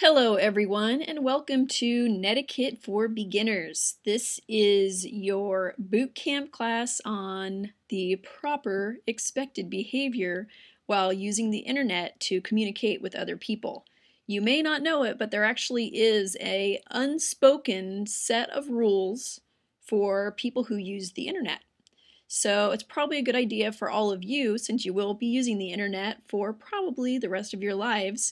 Hello everyone and welcome to Netiquette for Beginners. This is your boot camp class on the proper expected behavior while using the internet to communicate with other people. You may not know it, but there actually is an unspoken set of rules for people who use the internet. So it's probably a good idea for all of you, since you will be using the internet for probably the rest of your lives,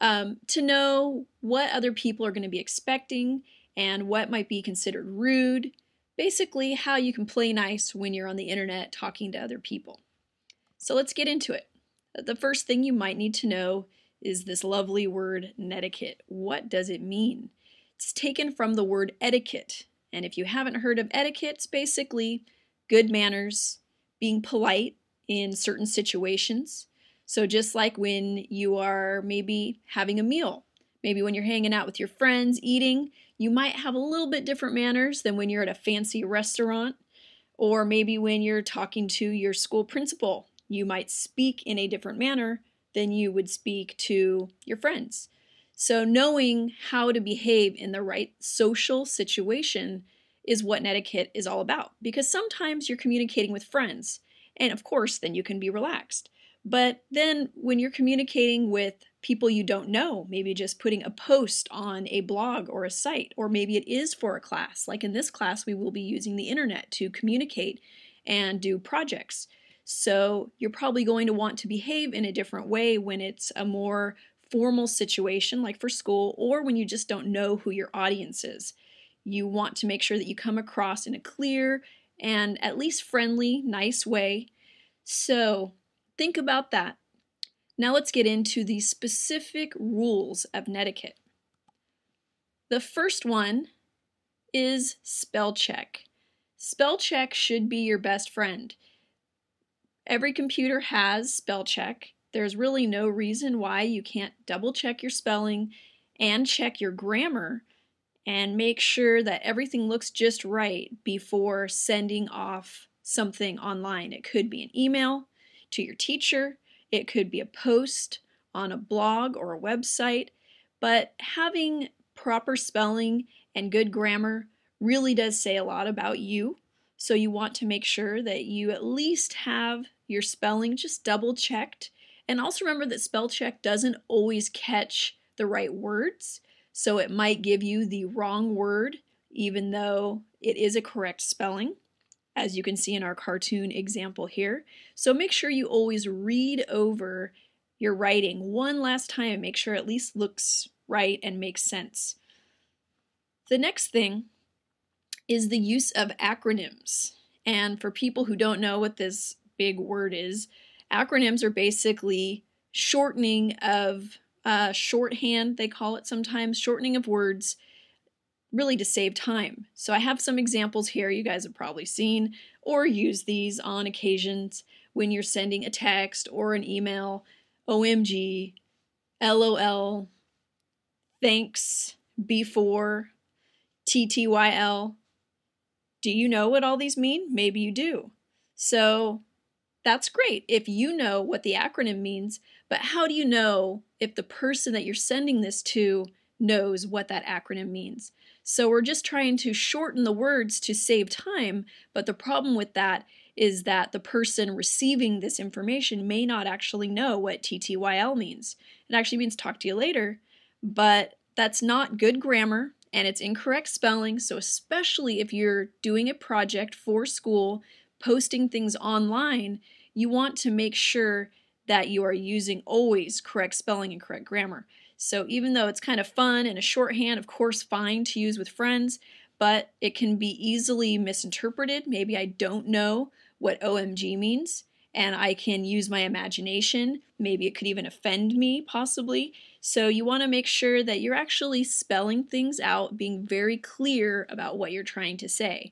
to know what other people are going to be expecting and what might be considered rude. Basically, how you can play nice when you're on the internet talking to other people. So let's get into it. The first thing you might need to know is this lovely word netiquette. What does it mean? It's taken from the word etiquette. And if you haven't heard of etiquette, it's basically good manners, being polite in certain situations. So just like when you are maybe having a meal, maybe when you're hanging out with your friends eating, you might have a little bit different manners than when you're at a fancy restaurant, or maybe when you're talking to your school principal, you might speak in a different manner than you would speak to your friends. So knowing how to behave in the right social situation is what netiquette is all about, because sometimes you're communicating with friends, and of course then you can be relaxed. But then when you're communicating with people you don't know, maybe just putting a post on a blog or a site, or maybe it is for a class. Like in this class, we will be using the internet to communicate and do projects. So you're probably going to want to behave in a different way when it's a more formal situation, like for school, or when you just don't know who your audience is. You want to make sure that you come across in a clear and at least friendly, nice way. So think about that. Now let's get into the specific rules of netiquette. The first one is spell check. Spell check should be your best friend. Every computer has spell check. There's really no reason why you can't double check your spelling and check your grammar and make sure that everything looks just right before sending off something online. It could be an email to your teacher, it could be a post on a blog or a website, but having proper spelling and good grammar really does say a lot about you. So you want to make sure that you at least have your spelling just double checked. And also remember that spell check doesn't always catch the right words. So it might give you the wrong word, even though it is a correct spelling, as you can see in our cartoon example here. So make sure you always read over your writing one last time and make sure it at least looks right and makes sense. The next thing is the use of acronyms. And for people who don't know what this big word is, acronyms are basically shortening of shorthand, they call it sometimes, shortening of words, really to save time. So I have some examples here you guys have probably seen or used these on occasions when you're sending a text or an email. OMG, LOL, thanks, before, TTYL. Do you know what all these mean? Maybe you do. So that's great if you know what the acronym means, but how do you know if the person that you're sending this to knows what that acronym means? So we're just trying to shorten the words to save time, but the problem with that is that the person receiving this information may not actually know what TTYL means. It actually means talk to you later, but that's not good grammar and it's incorrect spelling, so especially if you're doing a project for school, posting things online, you want to make sure that you are using always correct spelling and correct grammar. So even though it's kind of fun and a shorthand, of course, fine to use with friends, but it can be easily misinterpreted. Maybe I don't know what OMG means, and I can use my imagination. Maybe it could even offend me, possibly. So you want to make sure that you're actually spelling things out, being very clear about what you're trying to say.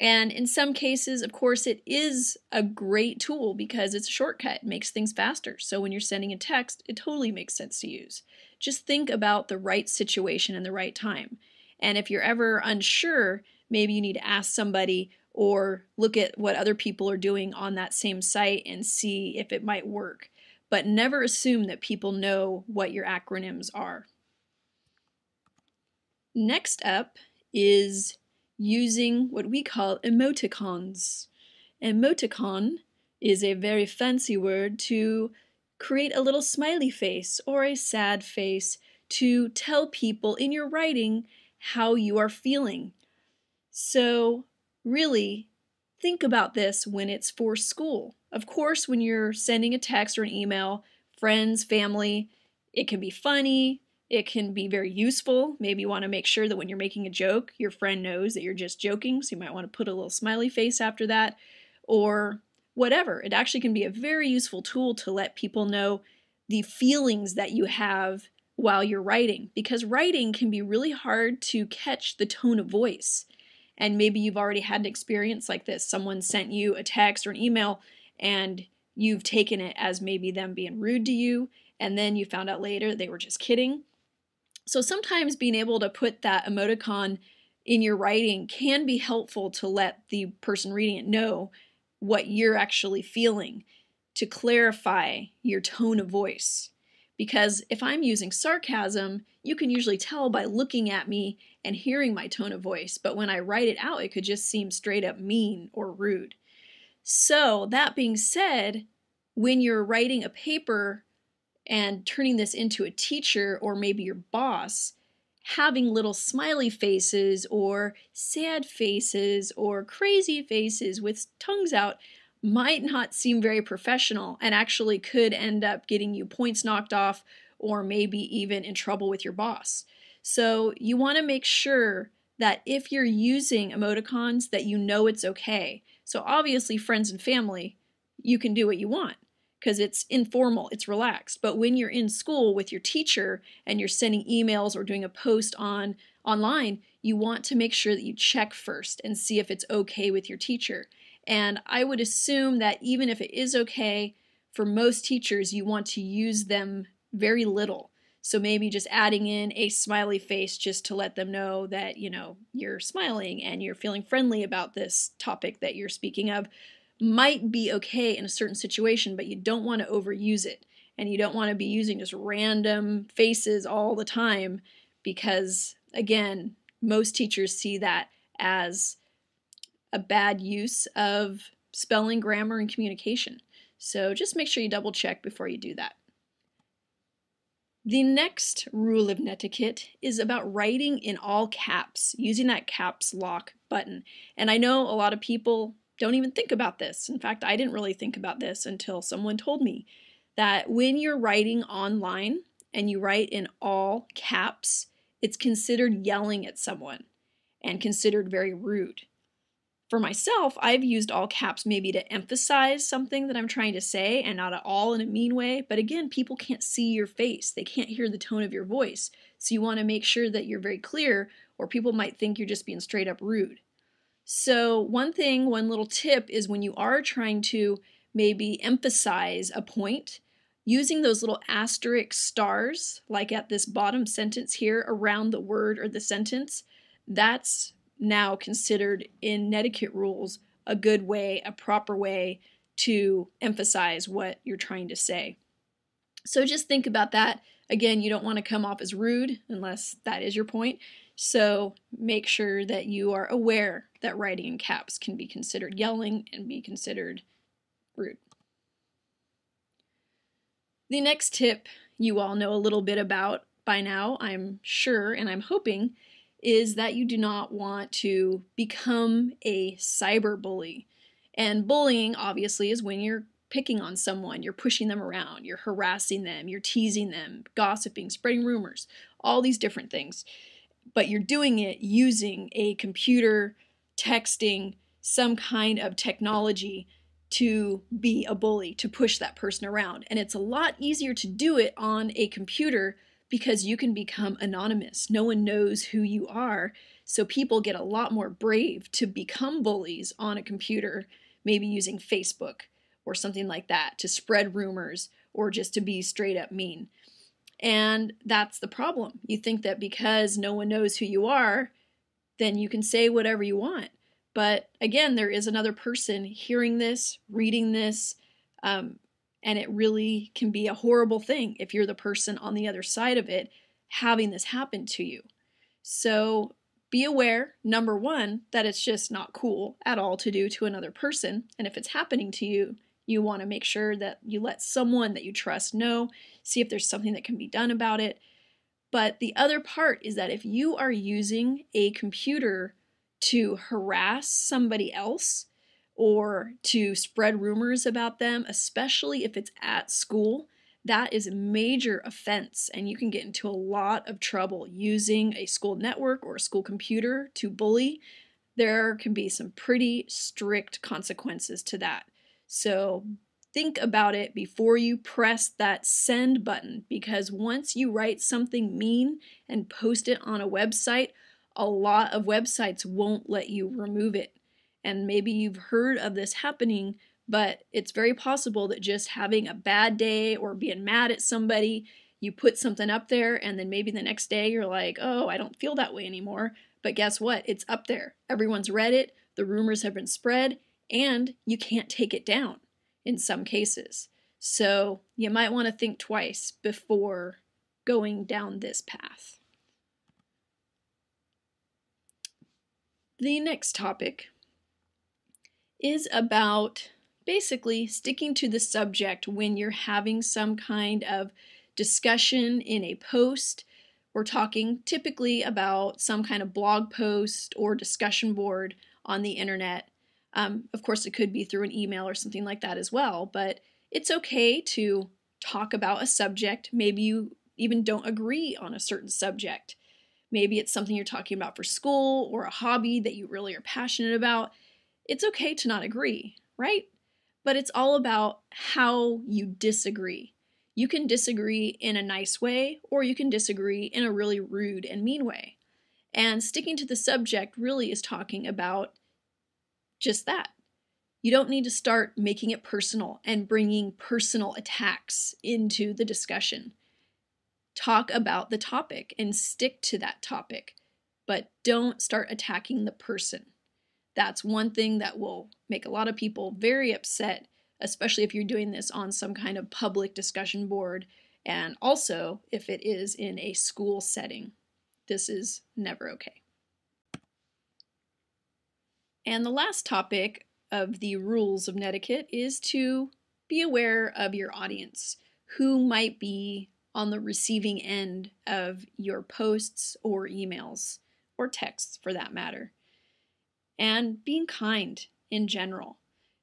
And in some cases, of course, it is a great tool because it's a shortcut, it makes things faster. So when you're sending a text, it totally makes sense to use. Just think about the right situation and the right time. And if you're ever unsure, maybe you need to ask somebody or look at what other people are doing on that same site and see if it might work. But never assume that people know what your acronyms are. Next up is using what we call emoticons. Emoticon is a very fancy word to create a little smiley face or a sad face to tell people in your writing how you are feeling. So really think about this when it's for school. Of course, when you're sending a text or an email, friends, family, it can be funny, it can be very useful. Maybe you want to make sure that when you're making a joke, your friend knows that you're just joking, so you might want to put a little smiley face after that, or whatever. It actually can be a very useful tool to let people know the feelings that you have while you're writing, because writing can be really hard to catch the tone of voice. And maybe you've already had an experience like this. Someone sent you a text or an email and you've taken it as maybe them being rude to you, and then you found out later they were just kidding. So sometimes being able to put that emoticon in your writing can be helpful to let the person reading it know what you're actually feeling, to clarify your tone of voice. Because if I'm using sarcasm, you can usually tell by looking at me and hearing my tone of voice, but when I write it out, it could just seem straight up mean or rude. So that being said, when you're writing a paper and turning this into a teacher or maybe your boss, having little smiley faces or sad faces or crazy faces with tongues out might not seem very professional and actually could end up getting you points knocked off or maybe even in trouble with your boss. So you want to make sure that if you're using emoticons that you know it's okay. So obviously friends and family, you can do what you want because it's informal, it's relaxed. But when you're in school with your teacher and you're sending emails or doing a post online, you want to make sure that you check first and see if it's okay with your teacher. And I would assume that even if it is okay, for most teachers, you want to use them very little. So maybe just adding in a smiley face just to let them know that, you're smiling and you're feeling friendly about this topic that you're speaking of might be okay in a certain situation, but you don't want to overuse it. And you don't want to be using just random faces all the time because, again, most teachers see that as a bad use of spelling, grammar, and communication. So just make sure you double check before you do that. The next rule of netiquette is about writing in all caps, using that caps lock button. And I know a lot of people don't even think about this. In fact, I didn't really think about this until someone told me that when you're writing online and you write in all caps, it's considered yelling at someone and considered very rude. For myself, I've used all caps maybe to emphasize something that I'm trying to say and not at all in a mean way. But again, people can't see your face. They can't hear the tone of your voice. So you want to make sure that you're very clear or people might think you're just being straight up rude. So one little tip is when you are trying to maybe emphasize a point, using those little asterisk stars, like at this bottom sentence here around the word or the sentence, that's now considered in netiquette rules a good way, a proper way to emphasize what you're trying to say. So just think about that. Again, you don't want to come off as rude unless that is your point. So make sure that you are aware that writing in caps can be considered yelling and be considered rude. The next tip you all know a little bit about by now, I'm sure, and I'm hoping, is that you do not want to become a cyberbully. And bullying, obviously, is when you're picking on someone, you're pushing them around, you're harassing them, you're teasing them, gossiping, spreading rumors, all these different things. But you're doing it using a computer, texting, some kind of technology to be a bully, to push that person around. And it's a lot easier to do it on a computer because you can become anonymous. No one knows who you are. So people get a lot more brave to become bullies on a computer, maybe using Facebook or something like that to spread rumors or just to be straight up mean. And that's the problem. You think that because no one knows who you are, then you can say whatever you want. But again, there is another person hearing this, reading this, and it really can be a horrible thing if you're the person on the other side of it having this happen to you. So be aware, number one, that it's just not cool at all to do to another person. And if it's happening to you, you want to make sure that you let someone that you trust know, see if there's something that can be done about it. But the other part is that if you are using a computer to harass somebody else or to spread rumors about them, especially if it's at school, that is a major offense, and you can get into a lot of trouble using a school network or a school computer to bully. There can be some pretty strict consequences to that. So think about it before you press that send button, because once you write something mean and post it on a website, a lot of websites won't let you remove it. And maybe you've heard of this happening, but it's very possible that just having a bad day or being mad at somebody, you put something up there and then maybe the next day you're like, oh, I don't feel that way anymore. But guess what? It's up there. Everyone's read it, the rumors have been spread, and you can't take it down in some cases. So you might want to think twice before going down this path. The next topic is about basically sticking to the subject when you're having some kind of discussion in a post. We're talking typically about some kind of blog post or discussion board on the internet. Of course, it could be through an email or something like that as well, but it's okay to talk about a subject. Maybe you even don't agree on a certain subject. Maybe it's something you're talking about for school or a hobby that you really are passionate about. It's okay to not agree, right? But it's all about how you disagree. You can disagree in a nice way, or you can disagree in a really rude and mean way. And sticking to the subject really is talking about just that. You don't need to start making it personal and bringing personal attacks into the discussion. Talk about the topic and stick to that topic, but don't start attacking the person. That's one thing that will make a lot of people very upset, especially if you're doing this on some kind of public discussion board, and also if it is in a school setting. This is never okay. And the last topic of the rules of netiquette is to be aware of your audience, who might be on the receiving end of your posts or emails, or texts for that matter. And being kind in general.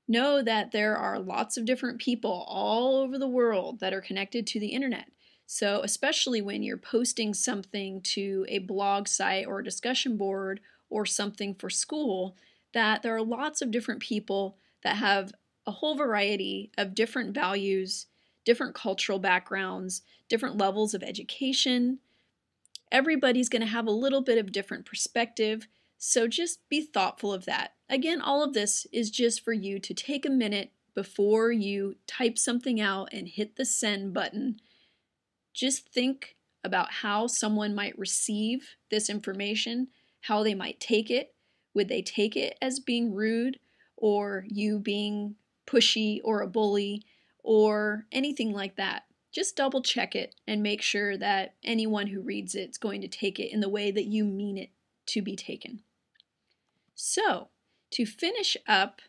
Know that there are lots of different people all over the world that are connected to the internet. So especially when you're posting something to a blog site or a discussion board or something for school, that there are lots of different people that have a whole variety of different values, different cultural backgrounds, different levels of education. Everybody's going to have a little bit of different perspective. So just be thoughtful of that. Again, all of this is just for you to take a minute before you type something out and hit the send button. Just think about how someone might receive this information, how they might take it. Would they take it as being rude, or you being pushy or a bully, or anything like that? Just double check it and make sure that anyone who reads it is going to take it in the way that you mean it to be taken. So, to finish up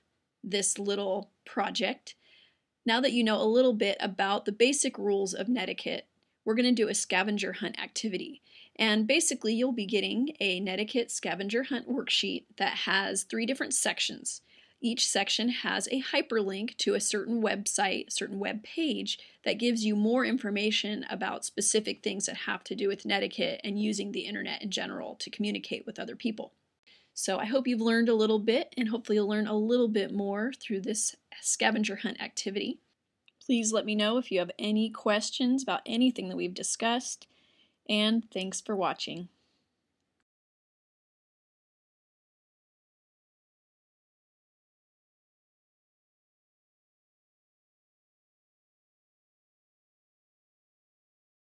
this little project, now that you know a little bit about the basic rules of netiquette, we're going to do a scavenger hunt activity. And basically, you'll be getting a netiquette scavenger hunt worksheet that has 3 different sections. Each section has a hyperlink to a certain website, a certain web page that gives you more information about specific things that have to do with netiquette and using the internet in general to communicate with other people. So I hope you've learned a little bit, and hopefully you'll learn a little bit more through this scavenger hunt activity. Please let me know if you have any questions about anything that we've discussed, and thanks for watching.